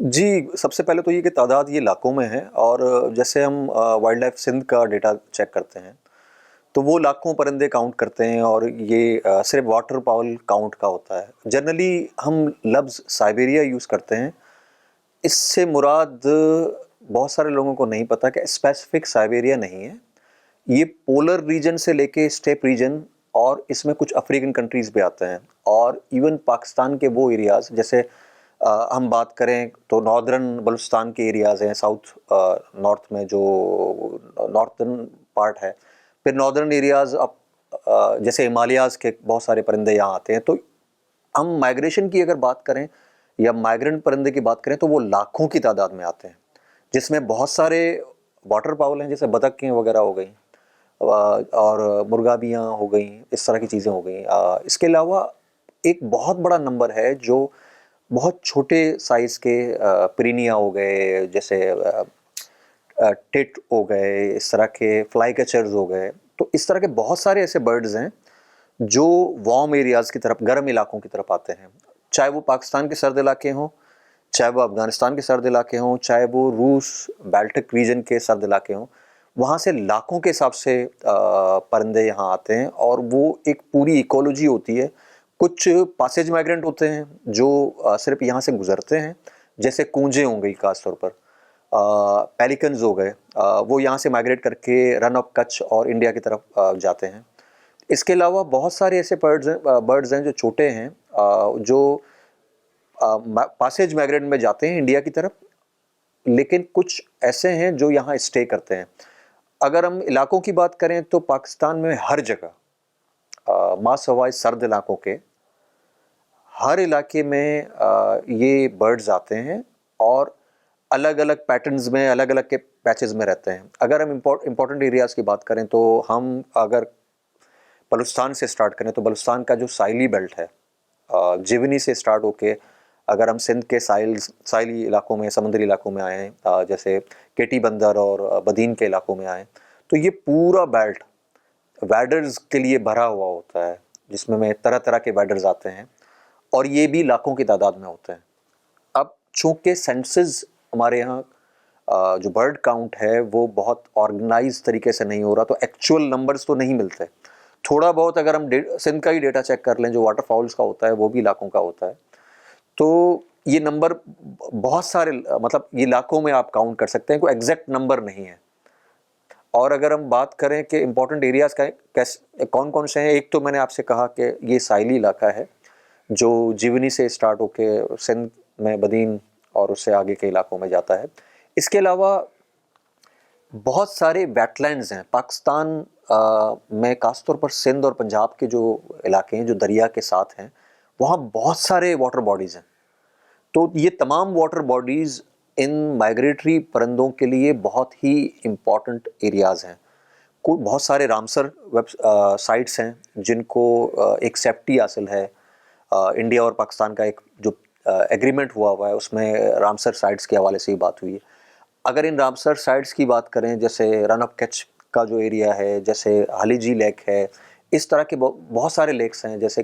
जी, सबसे पहले तो ये कि तादाद ये लाखों में है और जैसे हम वाइल्ड लाइफ सिंध का डेटा चेक करते हैं, तो वो लाखों परिंदे काउंट करते हैं और ये सिर्फ़ वाटर फाउल काउंट का होता है। जनरली हम लफ्ज़ साइबेरिया यूज़ करते हैं, इससे मुराद बहुत सारे लोगों को नहीं पता कि स्पेसिफ़िक साइबेरिया नहीं है। ये पोलर रीजन से लेके स्टेप रीजन और इसमें कुछ अफ्रीकन कंट्रीज़ भी आते हैं और इवन पाकिस्तान के वो एरियाज़ जैसे हम बात करें तो नॉर्दर्न बलूचिस्तान के एरियाज़ हैं साउथ नॉर्थ में जो नॉर्थर्न पार्ट है। फिर नॉर्दर्न एरियाज़ जैसे हिमालयाज़ के बहुत सारे परिंदे यहाँ आते हैं। तो हम माइग्रेशन की अगर बात करें या माइग्रेंट परिंदे की बात करें तो वो लाखों की तादाद में आते हैं, जिसमें बहुत सारे वाटर फाउल हैं जैसे बतखें वगैरह हो गई और मुर्गाबियाँ हो गई, इस तरह की चीज़ें हो गई। इसके अलावा एक बहुत बड़ा नंबर है जो बहुत छोटे साइज़ के पिरीनिया हो गए, जैसे टिट हो गए, इस तरह के फ्लाई कैचर्स हो गए। तो इस तरह के बहुत सारे ऐसे बर्ड्स हैं जो वार्म एरियाज़ की तरफ, गर्म इलाकों की तरफ आते हैं। चाहे वो पाकिस्तान के सर्द इलाके हों, चाहे वो अफ़गानिस्तान के सर्द इलाके हों, चाहे वो रूस, बाल्टिक रीजन के सर्द इलाके हों, वहाँ से लाखों के हिसाब से परिंदे यहाँ आते हैं और वो एक पूरी इकोलॉजी होती है। कुछ पासेज माइग्रेंट होते हैं जो सिर्फ़ यहाँ से गुज़रते हैं, जैसे कूंजें हो गई ख़ास तौर पर। पेलिकन्स हो गए, वो यहाँ से माइग्रेट करके रन ऑफ कच्छ और इंडिया की तरफ जाते हैं। इसके अलावा बहुत सारे ऐसे बर्ड्स हैं जो छोटे हैं, जो पासेज माइग्रेंट में जाते हैं इंडिया की तरफ, लेकिन कुछ ऐसे हैं जो यहाँ स्टे करते हैं। अगर हम इलाकों की बात करें तो पाकिस्तान में हर जगह माँ सवाई सर्द इलाकों के हर इलाके में ये बर्ड्स आते हैं और अलग-अलग पैटर्न्स में, अलग-अलग के पैचेस में रहते हैं। अगर हम इम्पोर्टेंट एरियाज़ की बात करें तो हम अगर बलूचिस्तान से स्टार्ट करें तो बलूचिस्तान का जो साहिली बेल्ट है, जिवनी से स्टार्ट होके अगर हम सिंध के साहिली इलाकों में, समुद्री इलाकों में आए हैं, जैसे केटी बंदर और बदीन के इलाकों में आए, तो ये पूरा बेल्ट वैडर्स के लिए भरा हुआ होता है, जिसमें में तरह-तरह के वैडर्स आते हैं और ये भी लाखों की तादाद में होते हैं। अब चूँकि सेंसस हमारे यहाँ जो बर्ड काउंट है वो बहुत ऑर्गेनाइज़ तरीके से नहीं हो रहा, तो एक्चुअल नंबर्स तो नहीं मिलते। थोड़ा बहुत अगर हम सिंध का ही डेटा चेक कर लें जो वाटर फाउल्स का होता है वो भी लाखों का होता है। तो ये नंबर बहुत सारे, मतलब ये लाखों में आप काउंट कर सकते हैं, कोई एग्जैक्ट नंबर नहीं है। और अगर हम बात करें कि इम्पोर्टेंट एरियाज़ का कैसे कौन कौन से हैं, एक तो मैंने आपसे कहा कि ये साहिली इलाका है जो जीवनी से स्टार्ट होके सिंध में बदीन और उससे आगे के इलाकों में जाता है। इसके अलावा बहुत सारे वेटलैंड्स हैं पाकिस्तान में, खासतौर पर सिंध और पंजाब के जो इलाके हैं जो दरिया के साथ हैं, वहाँ बहुत सारे वाटर बॉडीज़ हैं। तो ये तमाम वाटर बॉडीज़ इन माइग्रेटरी परिंदों के लिए बहुत ही इम्पॉर्टेंट एरियाज़ हैं। को बहुत सारे रामसर साइट्स हैं जिनको एक सेफ्टी हासिल है। इंडिया और पाकिस्तान का एक जो एग्रीमेंट हुआ है उसमें रामसर साइट्स के हवाले से ही बात हुई है। अगर इन रामसर साइट्स की बात करें, जैसे रन ऑफ कच्छ का जो एरिया है, जैसे हालीजी लेक है, इस तरह के बहुत सारे लेक्स हैं, जैसे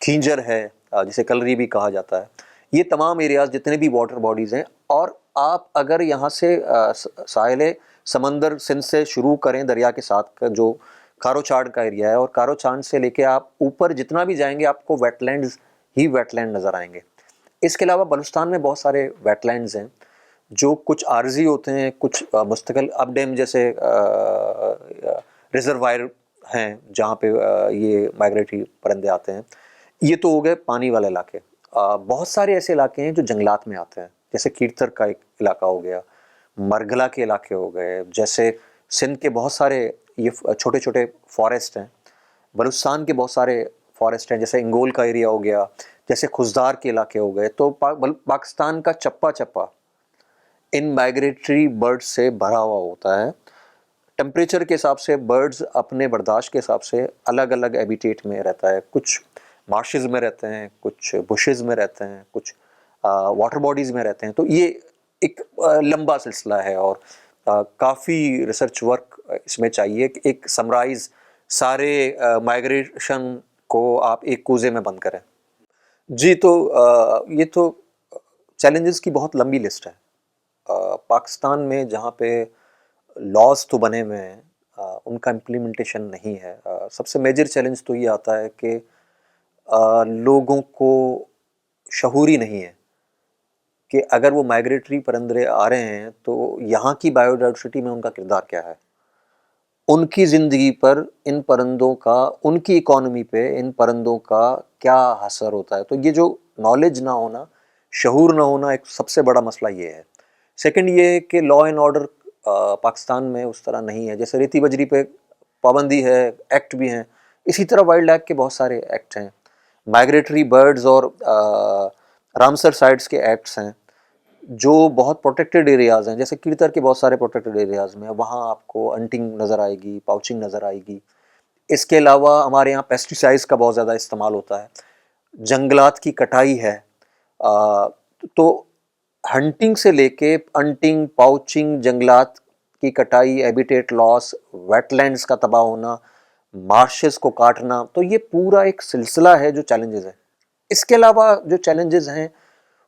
खींजर है, जिसे कलरी भी कहा जाता है। ये तमाम एरियाज़ जितने भी वाटर बॉडीज़ हैं, और आप अगर यहाँ से साहिल समंदर सिंध से शुरू करें दरिया के साथ का जो कारोचाड़ का एरिया है, और कारोचाड़ से लेके आप ऊपर जितना भी जाएंगे आपको वेटलैंड्स ही वेटलैंड नज़र आएंगे। इसके अलावा बलूचिस्तान में बहुत सारे वेटलैंड्स हैं जो कुछ आर्जी होते हैं, कुछ मुस्तकिल अब डैम जैसे रिजर्वायर हैं जहाँ पे ये माइग्रेटरी परिंदे आते हैं। ये तो हो गए पानी वाले इलाके। बहुत सारे ऐसे इलाके हैं जो जंगलात में आते हैं, जैसे कीरतर का एक इलाका हो गया, मरगला के इलाके हो गए, जैसे सिंध के बहुत सारे ये छोटे छोटे फॉरेस्ट हैं, बलूचिस्तान के बहुत सारे फॉरेस्ट हैं, जैसे इंगोल का एरिया हो गया, जैसे खुजदार के इलाके हो गए। तो पाकिस्तान का चप्पा चप्पा इन माइग्रेटरी बर्ड्स से भरा हुआ होता है। टेम्परेचर के हिसाब से बर्ड्स अपने बर्दाश्त के हिसाब से अलग अलग हैबिटेट में रहता है। कुछ मार्शेस में रहते हैं, कुछ बुशेस में रहते हैं, कुछ वाटर बॉडीज़ में रहते हैं। तो ये एक लंबा सिलसिला है और काफ़ी रिसर्च वर्क इसमें चाहिए कि एक समराइज़ सारे माइग्रेशन को आप एक कूजे में बंद करें। जी, तो ये तो चैलेंजेस की बहुत लंबी लिस्ट है। पाकिस्तान में जहाँ पे लॉज तो बने हुए हैं, उनका इम्प्लीमेंटेशन नहीं है। सबसे मेजर चैलेंज तो ये आता है कि लोगों को शऊर ही नहीं है कि अगर वो माइग्रेटरी परिंदे आ रहे हैं तो यहाँ की बायोडाइवर्सिटी में उनका किरदार क्या है, उनकी ज़िंदगी पर इन परिंदों का, उनकी इकोनॉमी पे इन परिंदों का क्या असर होता है। तो ये जो नॉलेज ना होना, शऊर ना होना, एक सबसे बड़ा मसला ये है। सेकंड ये है कि लॉ एंड ऑर्डर पाकिस्तान में उस तरह नहीं है। जैसे रेती बजरी पे पाबंदी है, एक्ट भी हैं, इसी तरह वाइल्ड लाइफ के बहुत सारे एक्ट हैं, माइग्रेटरी बर्ड्स और रामसर साइट्स के एक्ट्स हैं जो बहुत प्रोटेक्टेड एरियाज़ हैं। जैसे कीर्तर के बहुत सारे प्रोटेक्टेड एरियाज़ में वहाँ आपको अंटिंग नज़र आएगी, पाउचिंग नज़र आएगी। इसके अलावा हमारे यहाँ पेस्टिसाइड्स का बहुत ज़्यादा इस्तेमाल होता है, जंगलात की कटाई है। तो हंटिंग से लेके अंटिंग, पाउचिंग, जंगलात की कटाई, हैबिटेट लॉस, वेटलैंड्स का तबाह होना, मार्शेस को काटना, तो ये पूरा एक सिलसिला है जो चैलेंजेस है। इसके अलावा जो चैलेंजेस हैं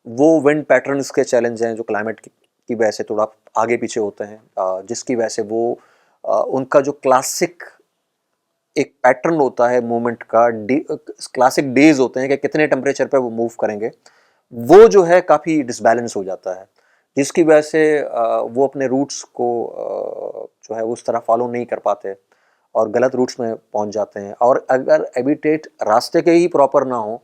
वो विंड पैटर्न्स के चैलेंज हैं जो क्लाइमेट की वजह से थोड़ा आगे पीछे होते हैं, जिसकी वजह से वो उनका जो क्लासिक एक पैटर्न होता है मूवमेंट का, क्लासिक डेज होते हैं कि कितने टेम्परेचर पे वो मूव करेंगे, वो जो है काफ़ी डिसबैलेंस हो जाता है, जिसकी वजह से वो अपने रूट्स को जो है उस तरह फॉलो नहीं कर पाते और गलत रूट्स में पहुंच जाते हैं। और अगर हैबिटेट रास्ते के ही प्रॉपर ना हो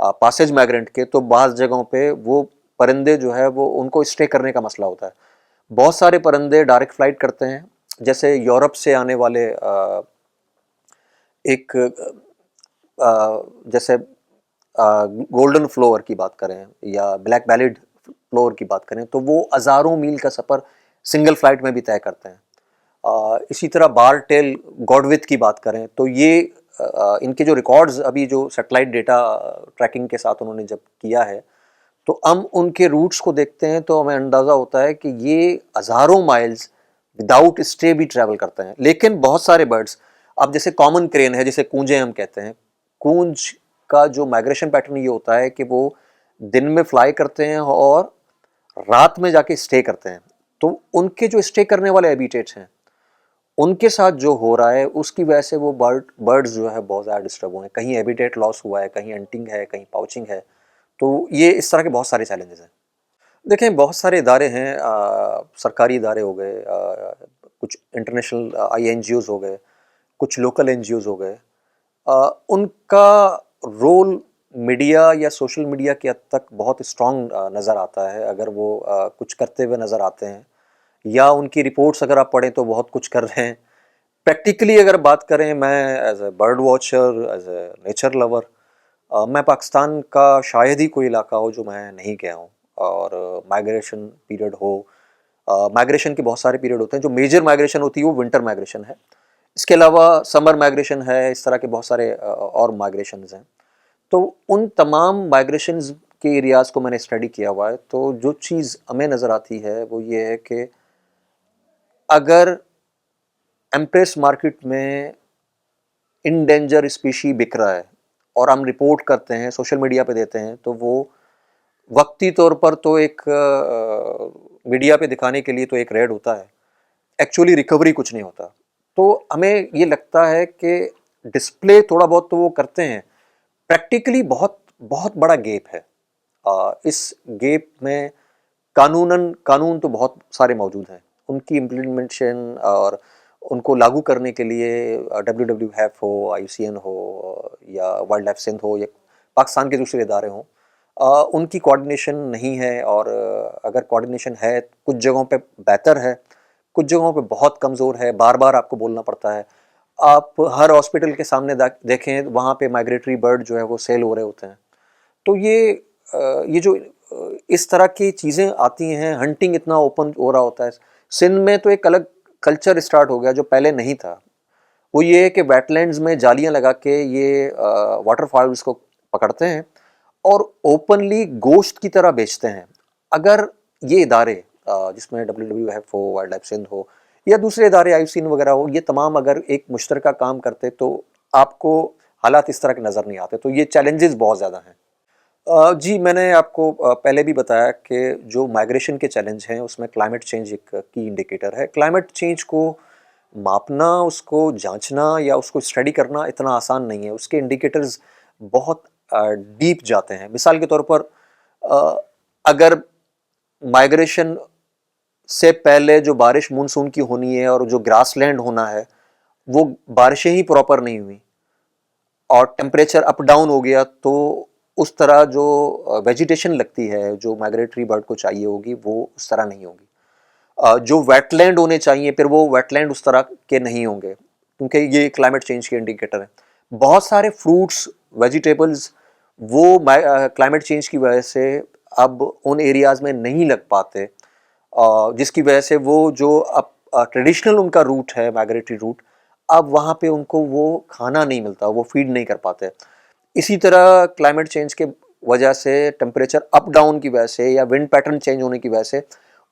पासेज माइग्रेंट के, तो बाज़ जगहों पे वो परिंदे जो है वो उनको स्टे करने का मसला होता है। बहुत सारे परिंदे डायरेक्ट फ्लाइट करते हैं, जैसे यूरोप से आने वाले एक जैसे गोल्डन फ्लोवर की बात करें या ब्लैक बैलिड फ्लोवर की बात करें, तो वो हज़ारों मील का सफ़र सिंगल फ्लाइट में भी तय करते हैं। इसी तरह बार टेल गॉडविथ की बात करें तो ये इनके जो रिकॉर्ड्स अभी जो सैटेलाइट डेटा ट्रैकिंग के साथ उन्होंने जब किया है, तो हम उनके रूट्स को देखते हैं तो हमें अंदाज़ा होता है कि ये हज़ारों माइल्स विदाउट स्टे भी ट्रैवल करते हैं। लेकिन बहुत सारे बर्ड्स, अब जैसे कॉमन क्रेन है, जिसे कूंजे हम कहते हैं, कूंज का जो माइग्रेशन पैटर्न ये होता है कि वो दिन में फ्लाई करते हैं और रात में जाके स्टे करते हैं। तो उनके जो स्टे करने वाले हैबिटेट्स हैं, उनके साथ जो हो रहा है उसकी वजह से वो बर्ड्स जो है बहुत ज़्यादा डिस्टर्ब हुए हैं। कहीं हैबिटेट लॉस हुआ है, कहीं हंटिंग है, कहीं पाउचिंग है। तो ये इस तरह के बहुत सारे चैलेंजेस हैं। देखें, बहुत सारे इदारे हैं, सरकारी इदारे हो गए, कुछ इंटरनेशनल INGOs हो गए, कुछ लोकल NGOs हो गए। उनका रोल मीडिया या सोशल मीडिया की हद तक बहुत स्ट्रॉन्ग नज़र आता है। अगर वो कुछ करते हुए नज़र आते हैं या उनकी रिपोर्ट्स अगर आप पढ़ें तो बहुत कुछ कर रहे हैं। प्रैक्टिकली अगर बात करें, मैं as a bird watcher, as a nature lover, मैं पाकिस्तान का शायद ही कोई इलाका हो जो मैं नहीं गया हूँ। और माइग्रेशन पीरियड हो, माइग्रेशन के बहुत सारे पीरियड होते हैं। जो मेजर माइग्रेशन होती है वो विंटर माइग्रेशन है। इसके अलावा समर माइग्रेशन है, इस तरह के बहुत सारे और माइग्रेशंस हैं। तो उन तमाम माइग्रेशंस के एरियाज़ को मैंने स्टडी किया हुआ है। तो जो चीज़ हमें नज़र आती है वो ये है कि अगर एम्प्रेस मार्केट में इंडेंजर स्पीशी बिक रहा है और हम रिपोर्ट करते हैं, सोशल मीडिया पे देते हैं, तो वो वक्ती तौर पर तो एक मीडिया पे दिखाने के लिए तो एक रेड होता है, एक्चुअली रिकवरी कुछ नहीं होता। तो हमें ये लगता है कि डिस्प्ले थोड़ा बहुत तो वो करते हैं, प्रैक्टिकली बहुत बहुत बड़ा गैप है। इस गैप में कानून तो बहुत सारे मौजूद हैं, उनकी इम्प्लीमेंटेशन और उनको लागू करने के लिए WWF हो, IUCN हो या वाइल्ड लाइफ सिंध हो या पाकिस्तान के दूसरे इदारे हों, उनकी कोऑर्डिनेशन नहीं है। और अगर कोऑर्डिनेशन है, कुछ जगहों पे बेहतर है, कुछ जगहों पे बहुत कमज़ोर है, बार बार आपको बोलना पड़ता है। आप हर हॉस्पिटल के सामने देखें, वहाँ पे माइग्रेटरी बर्ड जो है वो सेल हो रहे होते हैं। तो ये जो इस तरह की चीज़ें आती हैं, हंटिंग इतना ओपन हो रहा होता है। सिंध में तो एक अलग कल्चर स्टार्ट हो गया जो पहले नहीं था। वो ये है कि वेटलैंड्स में जालियां लगा के ये वाटरफॉल्स को पकड़ते हैं और ओपनली गोश्त की तरह बेचते हैं। अगर ये इदारे जिसमें WWF हो, वाइल्ड लाइफ सिंध हो या दूसरे इदारे IUCN वगैरह हो, ये तमाम अगर एक मुश्तरका काम करते तो आपको हालात इस तरह के नज़र नहीं आते। तो ये चैलेंजेस बहुत ज़्यादा हैं। जी, मैंने आपको पहले भी बताया कि जो माइग्रेशन के चैलेंज हैं उसमें क्लाइमेट चेंज एक की इंडिकेटर है। क्लाइमेट चेंज को मापना, उसको जाँचना या उसको स्टडी करना इतना आसान नहीं है। उसके इंडिकेटर्स बहुत डीप जाते हैं। मिसाल के तौर पर अ, अगर माइग्रेशन से पहले जो बारिश मानसून की होनी है और जो ग्रासलैंड होना है, वो बारिशें ही प्रॉपर नहीं हुई और टेम्परेचर अप डाउन हो गया, तो उस तरह जो वेजिटेशन लगती है, जो माइग्रेटरी बर्ड को चाहिए होगी, वो उस तरह नहीं होगी। जो वेटलैंड होने चाहिए, फिर वो वेटलैंड उस तरह के नहीं होंगे, क्योंकि ये क्लाइमेट चेंज के इंडिकेटर हैं। बहुत सारे फ्रूट्स, वेजिटेबल्स, वो क्लाइमेट चेंज की वजह से अब उन एरियाज़ में नहीं लग पाते, जिसकी वजह से वो जो अब ट्रेडिशनल उनका रूट है, माइग्रेटरी रूट, अब वहाँ पे उनको वो खाना नहीं मिलता, वो फीड नहीं कर पाते। इसी तरह क्लाइमेट चेंज के वजह से, टेम्परेचर अप डाउन की वजह से या विंड पैटर्न चेंज होने की वजह से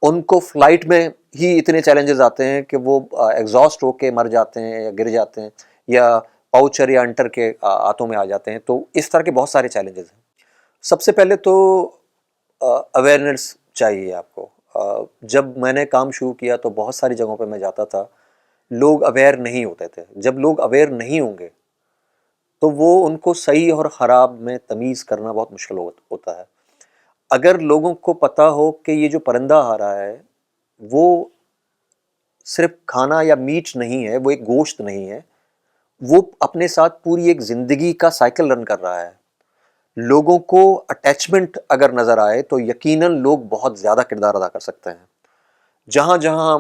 उनको फ्लाइट में ही इतने चैलेंजेस आते हैं कि वो एग्जॉस्ट होके मर जाते हैं या गिर जाते हैं या पाउचर या अंटर के हाथों में आ जाते हैं। तो इस तरह के बहुत सारे चैलेंजेस हैं। सबसे पहले तो अवेयरनेस चाहिए आपको। जब मैंने काम शुरू किया तो बहुत सारी जगहों पे मैं जाता था, लोग अवेयर नहीं होते थे। जब लोग अवेयर नहीं होंगे तो वो उनको सही और ख़राब में तमीज़ करना बहुत मुश्किल होता है। अगर लोगों को पता हो कि ये जो परिंदा आ रहा है, वो सिर्फ़ खाना या मीट नहीं है, वो एक गोश्त नहीं है, वो अपने साथ पूरी एक ज़िंदगी का साइकिल रन कर रहा है। लोगों को अटैचमेंट अगर नज़र आए तो यकीनन लोग बहुत ज़्यादा किरदार अदा कर सकते हैं। जहाँ-जहाँ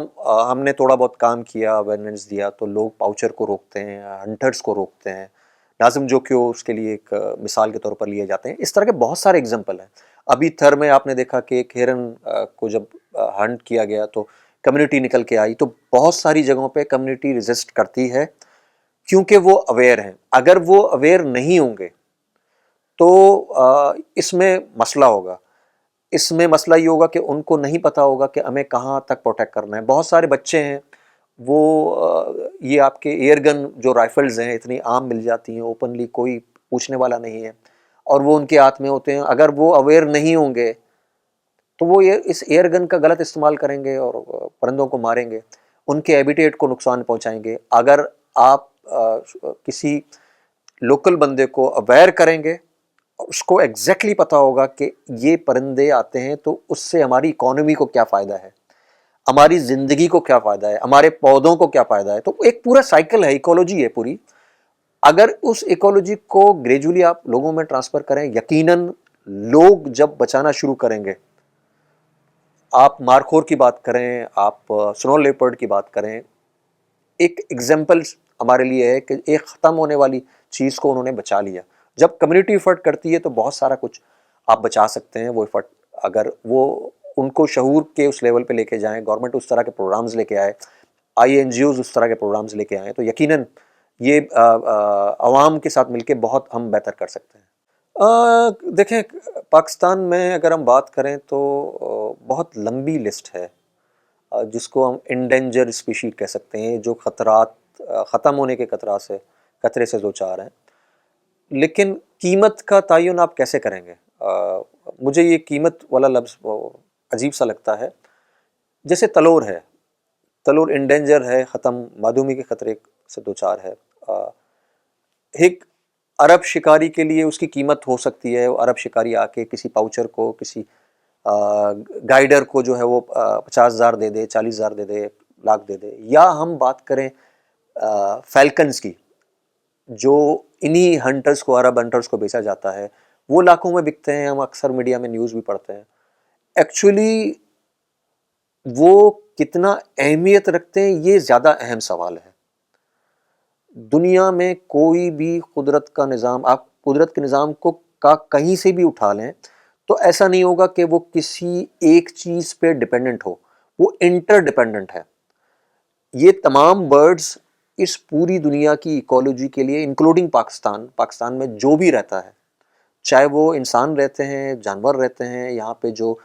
हमने थोड़ा बहुत काम किया, अवेयरनेस दिया, तो लोग पाउचर को रोकते हैं, हंटर्स को रोकते हैं। नाज़िम जोकियो उसके लिए एक मिसाल के तौर पर लिए जाते हैं। इस तरह के बहुत सारे एग्ज़ाम्पल हैं। अभी थर में आपने देखा कि एक हिरन को जब हंट किया गया तो कम्युनिटी निकल के आई, तो बहुत सारी जगहों पे कम्युनिटी रेज़िस्ट करती है, क्योंकि वो अवेयर हैं। अगर वो अवेयर नहीं होंगे तो इसमें मसला होगा। इसमें मसला ये होगा कि उनको नहीं पता होगा कि हमें कहाँ तक प्रोटेक्ट करना है। बहुत सारे बच्चे हैं, वो ये आपके एयर गन जो राइफ़ल्स हैं इतनी आम मिल जाती हैं, ओपनली कोई पूछने वाला नहीं है और वो उनके हाथ में होते हैं। अगर वो अवेयर नहीं होंगे तो वो ये इस एयर गन का गलत इस्तेमाल करेंगे और परिंदों को मारेंगे, उनके हैबिटेट को नुकसान पहुँचाएँगे। अगर आप किसी लोकल बंदे को अवेयर करेंगे, उसको एग्जैक्टली पता होगा कि ये परिंदे आते हैं तो उससे हमारी इकोनॉमी को क्या फ़ायदा है, हमारी ज़िंदगी को क्या फ़ायदा है, हमारे पौधों को क्या फ़ायदा है। तो एक पूरा साइकिल है, इकोलॉजी है पूरी। अगर उस इकोलॉजी को ग्रेजुअली आप लोगों में ट्रांसफ़र करें, यकीनन लोग जब बचाना शुरू करेंगे, आप मारखोर की बात करें, आप स्नो लेपर्ड की बात करें, एक एग्जाम्पल हमारे लिए है कि एक ख़त्म होने वाली चीज़ को उन्होंने बचा लिया। जब कम्युनिटी एफर्ट करती है तो बहुत सारा कुछ आप बचा सकते हैं। वो एफर्ट अगर वो उनको शऊर के उस लेवल पे लेके जाएँ, गवर्नमेंट उस तरह के प्रोग्राम्स लेके आए, आईएनजीओज़ उस तरह के प्रोग्राम्स लेके आएँ, तो यकीनन ये अवाम के साथ मिलके बहुत हम बेहतर कर सकते हैं। देखें, पाकिस्तान में अगर हम बात करें तो बहुत लंबी लिस्ट है, जिसको हम इंडेंजर स्पीशीज कह सकते हैं, जो खतरात ख़त्म होने के खतरे से दो चार हैं। लेकिन कीमत का तयन आप कैसे करेंगे? मुझे ये कीमत वाला लफ्ज़ अजीब सा लगता है। जैसे तलोर है, तलोर इंडेंजर है, ख़त्म, मादूमी के खतरे से दो चार है। एक अरब शिकारी के लिए उसकी कीमत हो सकती है, अरब शिकारी आके किसी पाउचर को, किसी गाइडर को जो है वो 50,000 दे दे, 40,000 दे दे, लाख दे दे। या हम बात करें फैल्कन्स की, जो इन्हीं हंटर्स को, अरब हंटर्स को बेचा जाता है, वो लाखों में बिकते हैं। हम अक्सर मीडिया में न्यूज़ भी पढ़ते हैं। एक्चुअली वो कितना अहमियत रखते हैं, ये ज़्यादा अहम सवाल है। दुनिया में कोई भी कुदरत का निज़ाम, आप कुदरत के निज़ाम को का कहीं से भी उठा लें, तो ऐसा नहीं होगा कि वो किसी एक चीज़ पे डिपेंडेंट हो, वो इंटरडिपेंडेंट है। ये तमाम बर्ड्स इस पूरी दुनिया की इकोलॉजी के लिए, इंक्लूडिंग पाकिस्तान में जो भी रहता है, चाहे वो इंसान रहते हैं, जानवर रहते हैं, यहाँ पे जो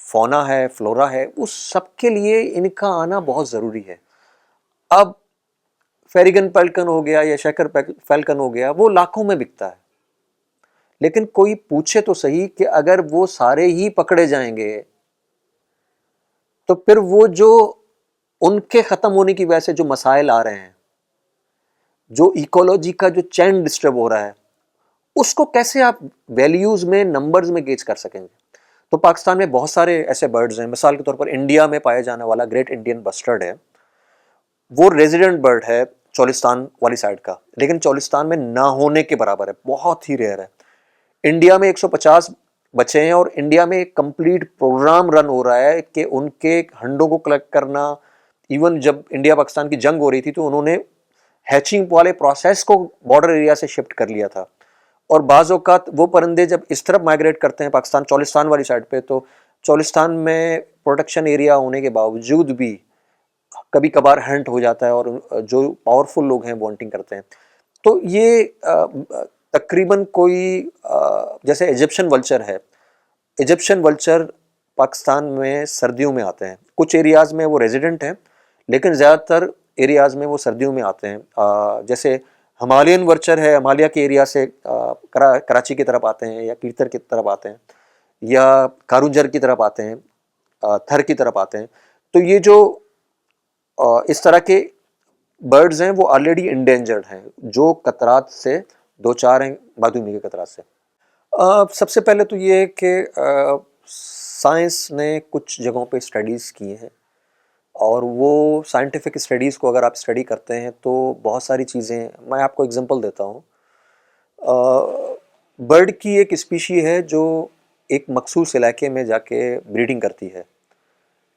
फ़ौना है, फ्लोरा है, उस सब के लिए इनका आना बहुत ज़रूरी है। अब फेरिगन पेल्कन हो गया या शेकर फैल्कन हो गया, वो लाखों में बिकता है। लेकिन कोई पूछे तो सही कि अगर वो सारे ही पकड़े जाएंगे तो फिर वो जो उनके खत्म होने की वजह से जो मसाइल आ रहे हैं, जो इकोलॉजी का जो चैन डिस्टर्ब हो रहा है, उसको कैसे आप वैल्यूज में, नंबर्स में गेज कर सकेंगे? तो पाकिस्तान में बहुत सारे ऐसे बर्ड्स हैं। मिसाल के तौर पर इंडिया में पाया जाने वाला ग्रेट इंडियन बस्टर्ड है, वो रेजिडेंट बर्ड है चोलिस्तान वाली साइड का, लेकिन चोलिस्तान में ना होने के बराबर है, बहुत ही रेयर है। इंडिया में 150 बचे हैं और इंडिया में एक कंप्लीट प्रोग्राम रन हो रहा है कि उनके अंडों को कलेक्ट करना। इवन जब इंडिया पाकिस्तान की जंग हो रही थी तो उन्होंने हैचिंग वाले प्रोसेस को बॉर्डर एरिया से शिफ्ट कर लिया था। और बाज़ औक़ात वो परिंदे जब इस तरफ माइग्रेट करते हैं पाकिस्तान चोलिस्तान वाली साइड पे, तो चोलिस्तान में प्रोटेक्शन एरिया होने के बावजूद भी कभी कभार हंट हो जाता है और जो पावरफुल लोग हैं वो हंटिंग करते हैं। तो ये तकरीबन कोई जैसे इजिप्शियन वल्चर है, इजिप्शियन वल्चर पाकिस्तान में सर्दियों में आते हैं, कुछ एरियाज़ में वो रेजिडेंट हैं लेकिन ज़्यादातर एरियाज़ में वो सर्दियों में आते हैं। जैसे हिमालयन वर्चर है, हिमालय के एरिया से कराची की तरफ आते हैं या कीर्तर की तरफ आते हैं या कारूंजर की तरफ आते हैं, थर की तरफ आते हैं। तो ये जो इस तरह के बर्ड्स हैं वो ऑलरेडी इंडेंजर्ड हैं, जो कतरात से दो चार हैं, मादूमी के कतरात से। सबसे पहले तो ये है कि साइंस ने कुछ जगहों पे स्टडीज़ की हैं और वो साइंटिफिक स्टडीज़ को अगर आप स्टडी करते हैं तो बहुत सारी चीज़ें, मैं आपको एग्जांपल देता हूँ। बर्ड की एक स्पीशी है जो एक मखसूस इलाके में जाके ब्रीडिंग करती है।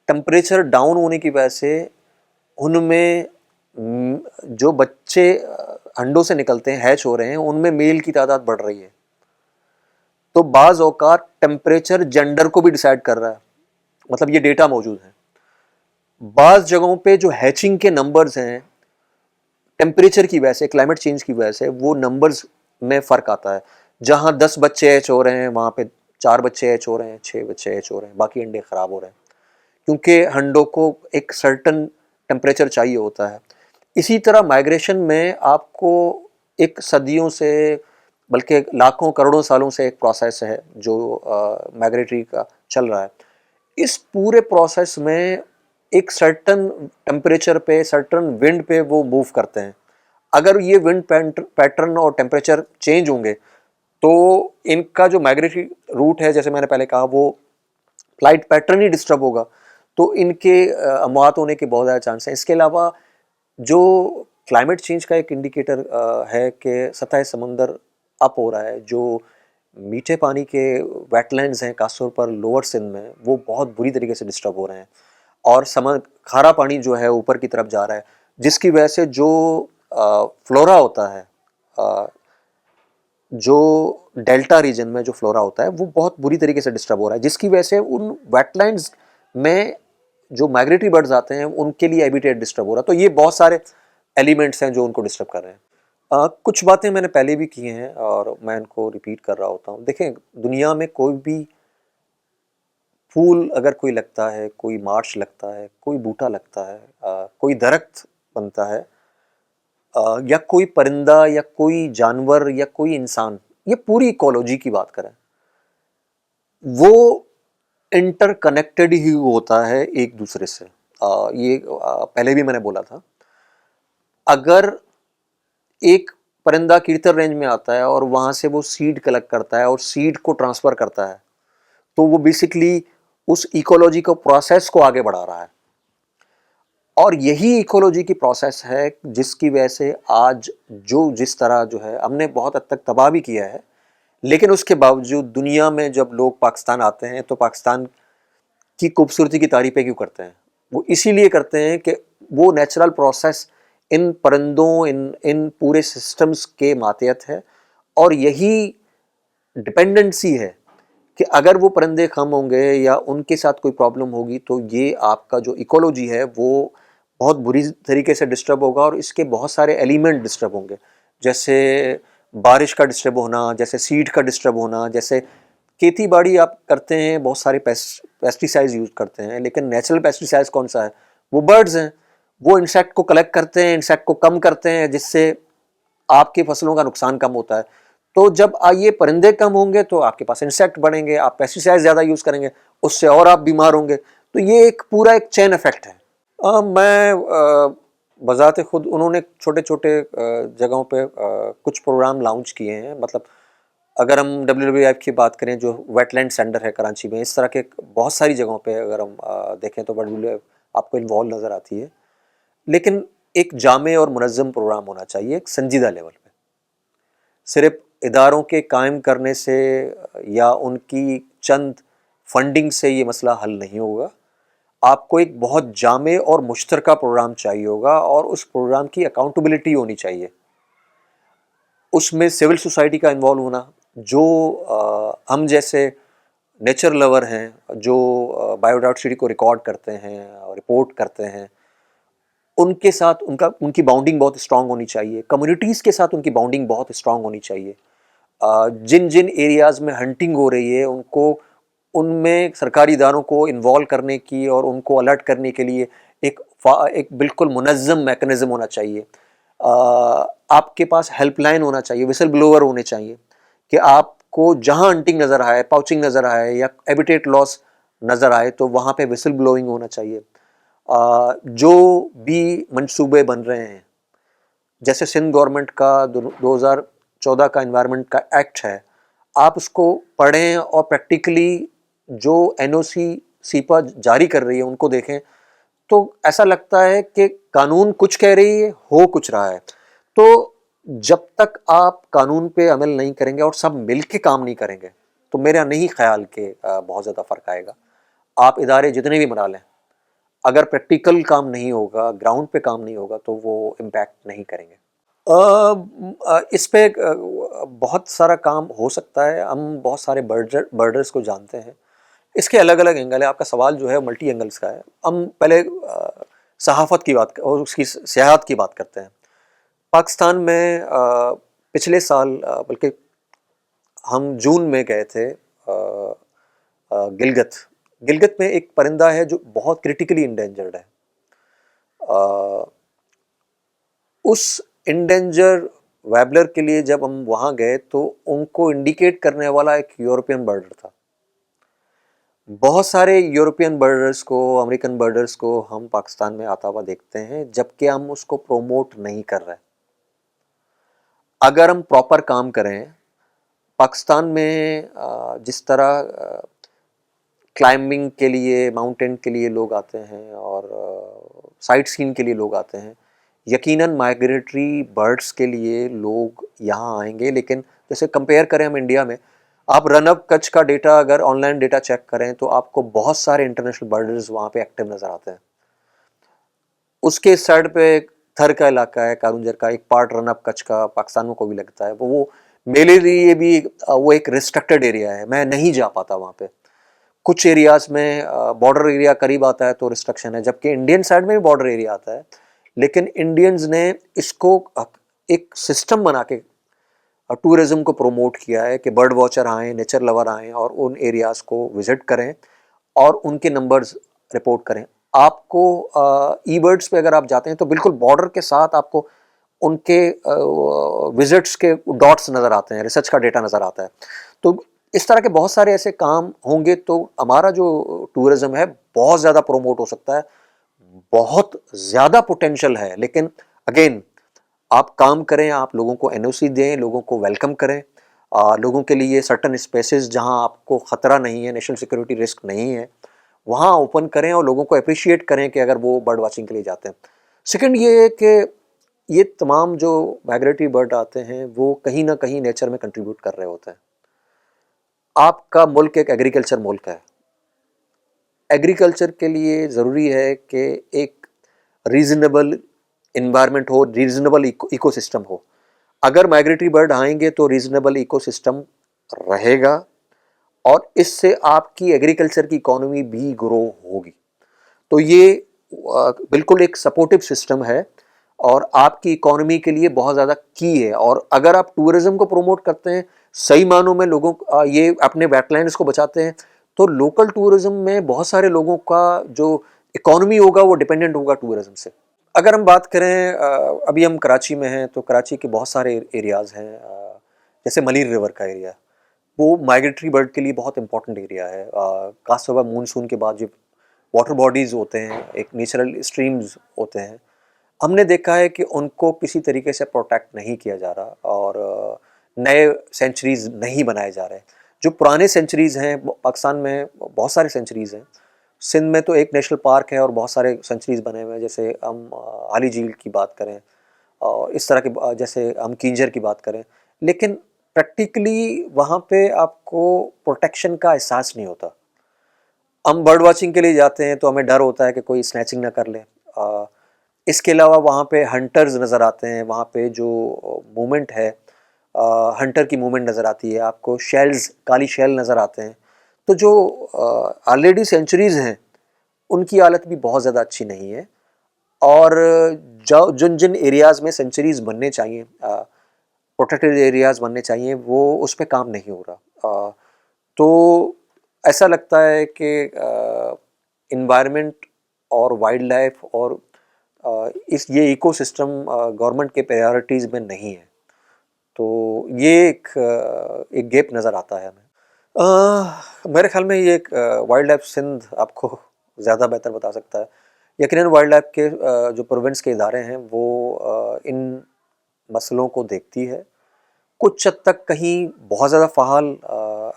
टेम्परेचर डाउन होने की वजह से उनमें जो बच्चे अंडों से निकलते हैं, हैच हो रहे हैं, उनमें मेल की तादाद बढ़ रही है। तो बाज़ औक़ात टेम्परेचर जेंडर को भी डिसाइड कर रहा है, मतलब ये डेटा मौजूद है। बाज़ जगहों पे जो हैचिंग के नंबर्स हैं, टेम्परेचर की वजह से, क्लाइमेट चेंज की वजह से वो नंबर्स में फ़र्क आता है। जहाँ 10 बच्चे हैच हो रहे हैं वहाँ पे 4 बच्चे हैच हो रहे हैं, 6 बच्चे हैच हो रहे हैं, बाकी अंडे ख़राब हो रहे हैं, क्योंकि अंडों को एक सर्टन टेम्परेचर चाहिए होता है। इसी तरह माइग्रेशन में आपको एक सदियों से, बल्कि लाखों करोड़ों सालों से एक प्रोसेस है जो माइग्रेटरी का चल रहा है। इस पूरे प्रोसेस में एक सर्टन टेम्परेचर पे, सर्टन विंड पे वो मूव करते हैं। अगर ये विंड पैटर्न और टेम्परेचर चेंज होंगे तो इनका जो माइग्रेटरी रूट है, जैसे मैंने पहले कहा, वो फ्लाइट पैटर्न ही डिस्टर्ब होगा, तो इनके अमवात होने के बहुत ज़्यादा चांस हैं। इसके अलावा जो क्लाइमेट चेंज का एक इंडिकेटर है कि सतह समंदर अप हो रहा है, जो मीठे पानी के वेटलैंड्स हैं खासतौर पर लोअर सिंध में, वो बहुत बुरी तरीके से डिस्टर्ब हो रहे हैं और खारा पानी जो है ऊपर की तरफ जा रहा है, जिसकी वजह से जो फ्लोरा होता है, जो डेल्टा रीजन में जो फ्लोरा होता है वो बहुत बुरी तरीके से डिस्टर्ब हो रहा है, जिसकी वजह से उन वेटलैंड्स में जो माइग्रेटरी बर्ड्स आते हैं उनके लिए हैबिटेट डिस्टर्ब हो रहा है। तो ये बहुत सारे एलिमेंट्स हैं जो उनको डिस्टर्ब कर रहे हैं। कुछ बातें मैंने पहले भी की हैं और मैं इनको रिपीट कर रहा होता हूँ। देखें, दुनिया में कोई भी फूल अगर कोई लगता है, कोई मार्च लगता है, कोई बूटा लगता है, कोई दरख्त बनता है, या कोई परिंदा या कोई जानवर या कोई इंसान, ये पूरी इकोलॉजी की बात करें, वो इंटरकनेक्टेड ही होता है एक दूसरे से। ये पहले भी मैंने बोला था। अगर एक परिंदा कीर्तन रेंज में आता है और वहाँ से वो सीड कलेक्ट करता है और सीड को ट्रांसफ़र करता है, तो वो बेसिकली उस इकोलॉजी को, प्रोसेस को आगे बढ़ा रहा है। और यही इकोलॉजी की प्रोसेस है जिसकी वजह से आज जो जिस तरह जो है हमने बहुत हद तक तबाह भी किया है, लेकिन उसके बावजूद दुनिया में जब लोग पाकिस्तान आते हैं तो पाकिस्तान की खूबसूरती की तारीफ़ें क्यों करते हैं? वो इसीलिए करते हैं कि वो नेचुरल प्रोसेस इन परिंदों, इन पूरे सिस्टम्स के मातहत है और यही डिपेंडेंसी है कि अगर वो परिंदे कम होंगे या उनके साथ कोई प्रॉब्लम होगी तो ये आपका जो इकोलॉजी है वो बहुत बुरी तरीके से डिस्टर्ब होगा और इसके बहुत सारे एलिमेंट डिस्टर्ब होंगे, जैसे बारिश का डिस्टर्ब होना, जैसे सीड का डिस्टर्ब होना, जैसे खेती बाड़ी आप करते हैं, बहुत सारे पेस्टिसाइड्स यूज़ करते हैं, लेकिन नेचुरल पेस्टिसाइड्स कौन सा है? वो बर्ड्स हैं। वो इंसेक्ट को कलेक्ट करते हैं, इंसेक्ट को कम करते हैं, जिससे आपकी फसलों का नुकसान कम होता है। तो जब ये परिंदे कम होंगे तो आपके पास इंसेक्ट बढ़ेंगे, आप पेस्टिसाइड ज़्यादा यूज़ करेंगे, उससे और आप बीमार होंगे। तो ये एक पूरा एक चेन इफेक्ट है। मैं बज़ाते खुद उन्होंने छोटे-छोटे जगहों पे कुछ प्रोग्राम लॉन्च किए हैं। मतलब अगर हम WWF की बात करें, जो वेटलैंड सेंटर है कराची में, इस तरह के बहुत सारी जगहों पे अगर हम देखें तो WWF आपको इन्वॉल्व नज़र आती है। लेकिन एक जामे और मुनज़्ज़म प्रोग्राम होना चाहिए एक संजीदा लेवल पे। सिर्फ इदारों के कायम करने से या उनकी चंद फंडिंग से ये मसला हल नहीं होगा। आपको एक बहुत जामे और मुश्तरका प्रोग्राम चाहिए होगा और उस प्रोग्राम की अकाउंटेबिलिटी होनी चाहिए। उसमें सिविल सोसाइटी का इन्वॉल्व होना, जो हम जैसे नेचर लवर हैं, जो बायोडाइवर्सिटी को रिकॉर्ड करते हैं और रिपोर्ट करते हैं, उनके साथ उनकी बाउंडिंग बहुत स्ट्रांग होनी चाहिए। कम्युनिटीज़ के साथ उनकी बाउंडिंग बहुत स्ट्रांग होनी चाहिए। जिन जिन एरियाज़ में हंटिंग हो रही है, उनको उनमें सरकारी इदारों को इन्वॉल्व करने की और उनको अलर्ट करने के लिए एक बिल्कुल मुनज़्ज़म मैकेनिज़्म होना चाहिए। आपके पास हेल्पलाइन होना चाहिए, विसल ब्लोअर होने चाहिए कि आपको जहाँ हंटिंग नज़र आए, पाउचिंग नज़र आए या हैबिटेट लॉस नज़र आए, तो वहाँ पे विसल ब्लोइंग होना चाहिए। जो भी मंसूबे बन रहे हैं, जैसे सिंध गवर्नमेंट का 2014 का एनवायरनमेंट का एक्ट है, आप उसको पढ़ें और प्रैक्टिकली जो NOC सीपा जारी कर रही है उनको देखें, तो ऐसा लगता है कि कानून कुछ कह रही है, हो कुछ रहा है। तो जब तक आप कानून पे अमल नहीं करेंगे और सब मिल के काम नहीं करेंगे, तो मेरा नहीं ख्याल कि बहुत ज़्यादा फ़र्क आएगा। आप इदारे जितने भी बना लें, अगर प्रैक्टिकल काम नहीं होगा, ग्राउंड पे काम नहीं होगा, तो वो इम्पैक्ट नहीं करेंगे। इस पे बहुत सारा काम हो सकता है। हम बहुत सारे बर्डर्स को जानते हैं। इसके अलग-अलग एंगल है। आपका सवाल जो है मल्टी एंगल्स का है। हम पहले सहाफ़त की बात और उसकी सियाहत की बात करते हैं। पाकिस्तान में पिछले साल बल्कि हम जून में गए थे गिलगित। गिलगित में एक परिंदा है जो बहुत क्रिटिकली इंडेंजर्ड है। अ, उस इंडेंजर वैबलर के लिए जब हम वहाँ गए तो उनको इंडिकेट करने वाला एक यूरोपियन बर्डर था। बहुत सारे यूरोपियन बर्डर्स को, अमेरिकन बर्डर्स को हम पाकिस्तान में आता हुआ देखते हैं, जबकि हम उसको प्रोमोट नहीं कर रहे। अगर हम प्रॉपर काम करें, पाकिस्तान में जिस तरह क्लाइंबिंग के लिए, माउंटेन के लिए लोग आते हैं और साइट सीइंग के लिए लोग आते हैं, यकीनन माइग्रेटरी बर्ड्स के लिए लोग यहाँ आएंगे। लेकिन जैसे कंपेयर करें हम इंडिया में, आप रन अप कच्छ का डेटा अगर ऑनलाइन डेटा चेक करें तो आपको बहुत सारे इंटरनेशनल बर्डर्स वहाँ पे एक्टिव नज़र आते हैं। उसके साइड पे थर का इलाका है, कारुंजर का एक पार्ट रन अप कच्छ का पाकिस्तान को भी लगता है, वो मेरे लिए भी वो एक रिस्ट्रिक्टेड एरिया है, मैं नहीं जा पाता वहाँ पे। कुछ एरियाज में बॉर्डर एरिया करीब आता है तो रिस्ट्रिक्शन है, जबकि इंडियन साइड में भी बॉर्डर एरिया आता है। लेकिन इंडियंस ने इसको एक सिस्टम बना के टूरिज्म को प्रमोट किया है कि बर्ड वॉचर आएँ, नेचर लवर आएँ और उन एरियाज़ को विज़िट करें और उनके नंबर्स रिपोर्ट करें। आपको ई बर्ड्स पे अगर आप जाते हैं तो बिल्कुल बॉर्डर के साथ आपको उनके विजिट्स के डॉट्स नज़र आते हैं, रिसर्च का डेटा नज़र आता है। तो इस तरह के बहुत सारे ऐसे काम होंगे तो हमारा जो टूरिज्म है बहुत ज़्यादा प्रमोट हो सकता है, बहुत ज़्यादा पोटेंशियल है। लेकिन अगेन आप काम करें, आप लोगों को NOC दें, लोगों को वेलकम करें, लोगों के लिए सर्टन स्पेसेस जहां आपको ख़तरा नहीं है, नेशनल सिक्योरिटी रिस्क नहीं है, वहाँ ओपन करें और लोगों को अप्रिशिएट करें कि अगर वो बर्ड वाचिंग के लिए जाते हैं। सेकंड ये है कि ये तमाम जो माइग्रेटरी बर्ड आते हैं वो कहीं ना कहीं नेचर में कंट्रीब्यूट कर रहे होते हैं। आपका मुल्क एक एग्रीकल्चर मुल्क है। एग्रीकल्चर के लिए ज़रूरी है कि एक रीजनेबल इन्वायरमेंट हो, रीजनेबल इकोसिस्टम हो। अगर माइग्रेटरी बर्ड आएंगे तो रीजनेबल इकोसिस्टम रहेगा और इससे आपकी एग्रीकल्चर की इकोनॉमी भी ग्रो होगी। तो ये बिल्कुल एक सपोर्टिव सिस्टम है और आपकी इकोनॉमी के लिए बहुत ज़्यादा की है। और अगर आप टूरिज्म को प्रमोट करते हैं, सही मानों में लोगों ये अपने वेटलैंड्स को बचाते हैं, तो लोकल टूरिज्म में बहुत सारे लोगों का जो इकोनॉमी होगा वो डिपेंडेंट होगा टूरिज्म से। अगर हम बात करें, अभी हम कराची में हैं तो कराची के बहुत सारे एरियाज़ हैं जैसे मलीर रिवर का एरिया, वो माइग्रेटरी बर्ड के लिए बहुत इंपॉर्टेंट एरिया है। खास तौर पर मानसून के बाद जो वाटर बॉडीज़ होते हैं, एक नेचुरल स्ट्रीम्स होते हैं, हमने देखा है कि उनको किसी तरीके से प्रोटेक्ट नहीं किया जा रहा और नए सेंचुरीज नहीं बनाए जा रहे। जो पुराने सेंचुरीज हैं, पाकिस्तान में बहुत सारे सेंचुरीज हैं, सिंध में तो एक नेशनल पार्क है और बहुत सारे सेंचुरीज बने हुए हैं। जैसे हम हाली झील की बात करें और इस तरह के जैसे हम किंजर की बात करें, लेकिन प्रैक्टिकली वहाँ पे आपको प्रोटेक्शन का एहसास नहीं होता। हम बर्ड वॉचिंग के लिए जाते हैं तो हमें डर होता है कि कोई स्नैचिंग ना कर ले। इसके अलावा वहाँ पे हंटर्स नज़र आते हैं, वहाँ पे जो मूवमेंट है, हंटर की मूवमेंट नज़र आती है आपको, शेल्स, काली शेल नज़र आते हैं। तो जो ऑलरेडी सेंचुरीज़ हैं उनकी हालत भी बहुत ज़्यादा अच्छी नहीं है और जो जिन जिन एरियाज़ में सेंचुरीज़ बनने चाहिए, प्रोटेक्टेड एरियाज़ बनने चाहिए, वो उस पर काम नहीं हो रहा। तो ऐसा लगता है कि इन्वायरमेंट और वाइल्ड लाइफ और इस ये इकोसिस्टम गवर्नमेंट के प्रायोरिटीज़ में नहीं है। तो ये एक गैप नज़र आता है हमें। मेरे ख्याल में ये एक वाइल्ड लाइफ सिंध आपको ज़्यादा बेहतर बता सकता है। यकीनन वाइल्ड लाइफ के जो प्रोविंस के इदारे हैं वो इन मसलों को देखती है। कुछ हद तक कहीं बहुत ज़्यादा फ़ाल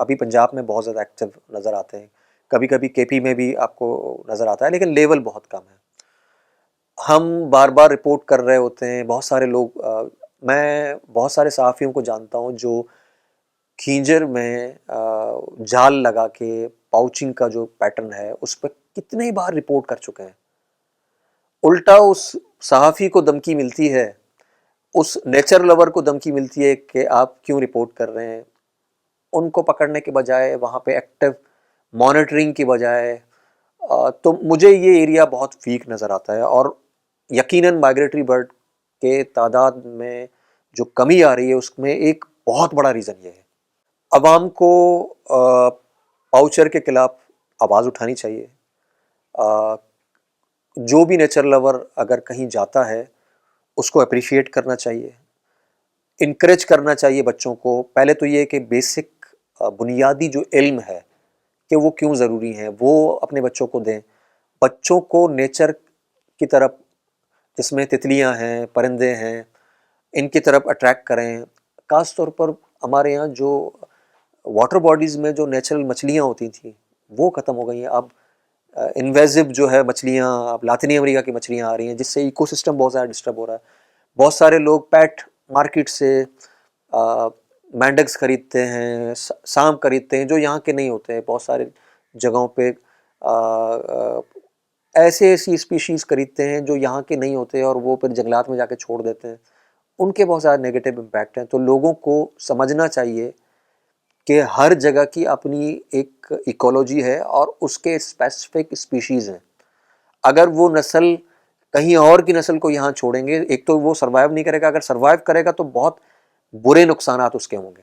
अभी पंजाब में बहुत ज़्यादा एक्टिव नज़र आते हैं, कभी कभी केपी में भी आपको नज़र आता है, लेकिन लेवल बहुत कम है। हम बार बार रिपोर्ट कर रहे होते हैं, बहुत सारे लोग, मैं बहुत सारे सहाफ़ियों को जानता हूँ जो खींजर में जाल लगा के पाउचिंग का जो पैटर्न है उस पर कितनी बार रिपोर्ट कर चुके हैं। उल्टा उस सहाफ़ी को धमकी मिलती है, उस नेचर लवर को धमकी मिलती है कि आप क्यों रिपोर्ट कर रहे हैं। उनको पकड़ने के बजाय, वहाँ पे एक्टिव मॉनिटरिंग की बजाय, तो मुझे ये एरिया बहुत वीक नज़र आता है और यकीनन माइग्रेटरी बर्ड के तादाद में जो कमी आ रही है उसमें एक बहुत बड़ा रीज़न ये है। अवाम को पाउचर के खिलाफ आवाज़ उठानी चाहिए। जो भी नेचर लवर अगर कहीं जाता है उसको अप्रिशिएट करना चाहिए, इनकरेज करना चाहिए बच्चों को। पहले तो ये कि बेसिक बुनियादी जो इल्म है कि वो क्यों ज़रूरी है वो अपने बच्चों को दें। बच्चों को नेचर की तरफ, जिसमें तितलियां हैं, परिंदे हैं, इनकी तरफ अट्रैक्ट करें। ख़ास तौर पर हमारे यहाँ जो वाटर बॉडीज़ में जो नेचुरल मछलियाँ होती थी वो ख़त्म हो गई हैं। अब इन्वेजिव जो है मछलियाँ, अब लातिनी अमेरिका की मछलियाँ आ रही हैं, जिससे इकोसिस्टम बहुत ज़्यादा डिस्टर्ब हो रहा है। बहुत सारे लोग पैट मार्केट से मैंडक्स खरीदते हैं, सांप खरीदते हैं जो यहाँ के नहीं होते हैं। बहुत सारे जगहों पे ऐसे ऐसी स्पीशीज़ खरीदते हैं जो यहाँ के नहीं होते और वो फिर जंगलात में जाके छोड़ देते हैं। उनके बहुत ज़्यादा नेगेटिव इम्पैक्ट हैं। तो लोगों को समझना चाहिए कि हर जगह की अपनी एक इकोलॉजी है और उसके स्पेसिफिक स्पीशीज़ हैं। अगर वो नस्ल कहीं और की नस्ल को यहाँ छोड़ेंगे, एक तो वो सर्वाइव नहीं करेगा, अगर सर्वाइव करेगा तो बहुत बुरे नुकसानात उसके होंगे।